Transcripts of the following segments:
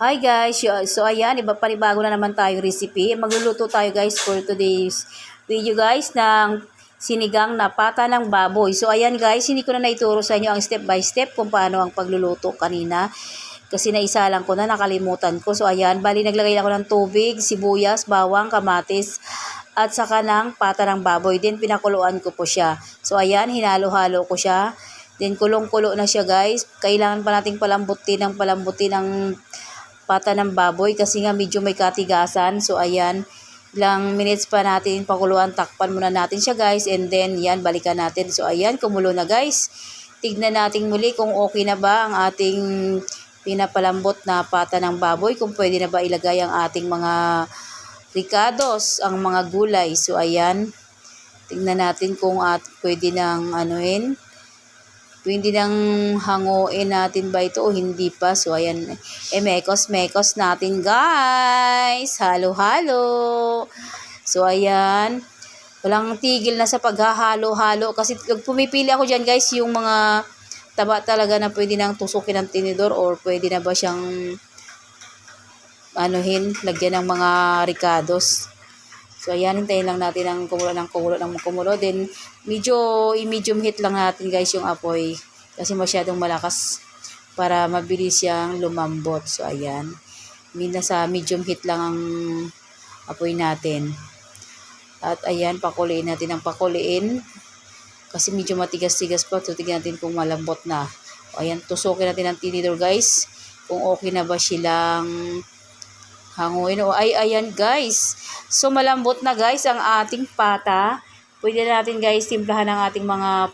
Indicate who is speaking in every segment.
Speaker 1: Hi guys, so ayan, panibago na naman tayong recipe. Magluluto tayo guys for today's video guys ng sinigang na pata ng baboy. So ayan guys, hindi ko na naituro sa inyo ang step by step kung paano ang pagluluto kanina. Kasi naisa lang ko na, nakalimutan ko. So ayan, bali naglagay ako ng tubig, sibuyas, bawang, kamatis, at saka ng pata ng baboy. Then pinakuluan ko po siya. So ayan, hinalo-halo ko siya. Then kulong-kulo na siya guys. Kailangan pa nating palambutin ng pata ng baboy kasi nga medyo may katigasan. So ayan, ilang minutes pa natin pakuluan, takpan muna natin siya guys, and then yan, balikan natin. So ayan, kumulo na guys. Tignan natin muli kung okay na ba ang ating pinapalambot na pata ng baboy, kung pwede na ba ilagay ang ating mga ricados, ang mga gulay. So ayan, tignan natin kung pwede nang anuin. Pwede nang hanguin natin ba ito o hindi pa. So, ayan. Mekos-mekos natin, guys. Halo-halo. So, ayan. Walang tigil na sa paghahalo-halo. Kasi pumipili ako dyan, guys, yung mga taba talaga na pwede nang tusukin ng tinidor or pwede na ba siyang lagyan ng mga ricados. So, ayan, hintayin lang natin ang kumulo. Then, medium heat lang natin guys yung apoy. Kasi masyadong malakas para mabilis siyang lumambot. So, ayan. Nasa medium heat lang ang apoy natin. At, ayan, pakuliin natin ang pakuliin. Kasi medyo matigas-tigas pa. So, tignan natin kung malambot na. O, ayan, tusukin natin ang tinidor guys. Kung okay na ba silang hanguin. O ay, ayan guys. So, malambot na guys ang ating pata. Pwede na natin guys timplahan ang ating mga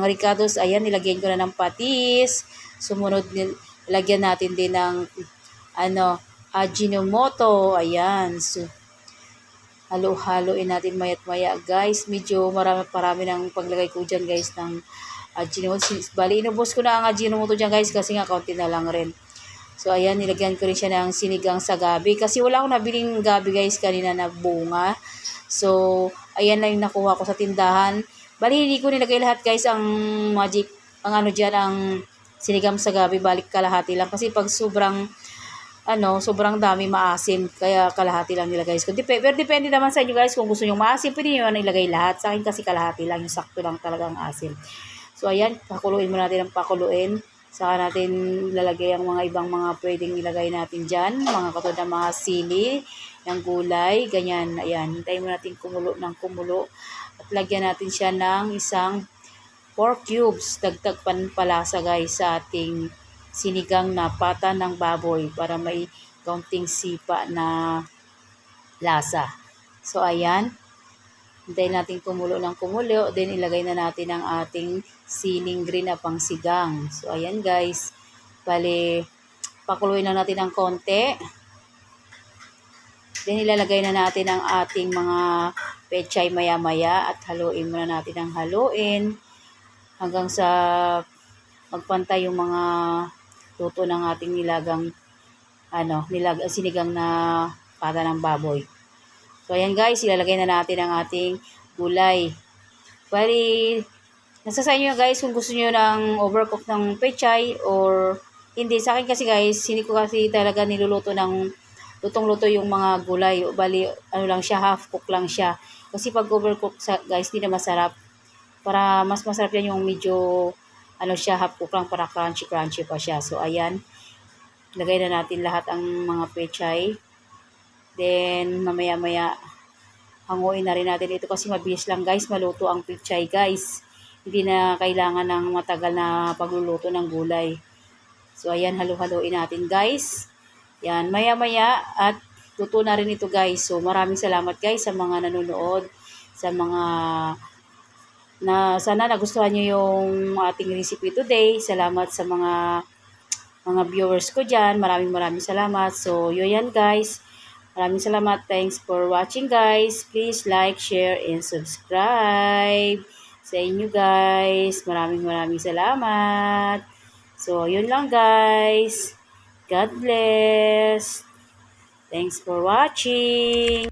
Speaker 1: ricados. Ayan, nilagyan ko na ng patis. Sumunod, nilagyan natin din ng Ajinomoto. Ayan. So, halo-haloin natin mayat maya guys. Medyo marami ng paglagay ko dyan guys ng Ajinomoto. Bali, inubos ko na ang Ajinomoto dyan guys kasi nga kaunti na lang rin. So, ayan, nilagyan ko rin siya ng sinigang sa gabi. Kasi wala akong nabiling gabi, guys, kanina na bunga. So, ayan lang yung nakuha ko sa tindahan. Bali, hindi ko nilagay lahat, guys, ang sinigang sa gabi. Balik kalahati lang. Kasi pag sobrang dami maasim. Kaya kalahati lang nilagay ko. Pero depende naman sa inyo, guys, kung gusto nyo maasim. Pwede nyo ilagay lahat. Sa akin kasi kalahati lang. Yung sakto lang talaga ang asim. So, ayan, pakuluin mo natin ang pakuluin. Saka natin lalagay ang mga ibang mga pwedeng ilagay natin dyan. Mga katulad ng mga sili, ng gulay, ganyan. Ayan, hintayin mo natin kumulo ng kumulo. At lagyan natin siya ng isang pork cubes. Dagdag panpalasa guys sa ating sinigang na pata ng baboy para may kaunting sipa na lasa. So, ayan. Hintayin natin kumulo ng kumulo. Then, ilagay na natin ang ating siling green na pangsigang. So, ayan guys. Bali, pakuluin lang natin ng konti. Then, ilalagay na natin ang ating mga pechay maya-maya. At haluin muna natin ang haluin. Hanggang sa magpantay yung mga luto ng ating sinigang na pata ng baboy. So, ayan guys, ilalagay na natin ang ating gulay. Bali, nasa sa inyo guys kung gusto nyo ng overcook ng pechay or hindi. Sa akin kasi guys, hindi ko kasi talaga niluluto ng lutong-luto yung mga gulay. Bali, lang siya, half cook lang siya. Kasi pag overcook guys, hindi na masarap. Para mas masarap yan yung medyo, half cook lang para crunchy pa siya. So, ayan. Lagay na natin lahat ang mga pechay. Then, mamaya-maya, hanguin na rin natin ito kasi mabilis lang guys maluto ang pechay guys. Hindi na kailangan ng matagal na pagluluto ng gulay. So, ayan, halo-haloin natin guys. Yan, maya-maya at luto na rin ito guys. So, maraming salamat guys sa mga nanonood, sa mga sana nagustuhan nyo yung ating recipe today. Salamat sa mga viewers ko dyan. Maraming salamat. So, yun yan guys. Maraming salamat. Thanks for watching guys. Please like, share, and subscribe sa inyo guys. Maraming salamat. So, yun lang guys. God bless. Thanks for watching.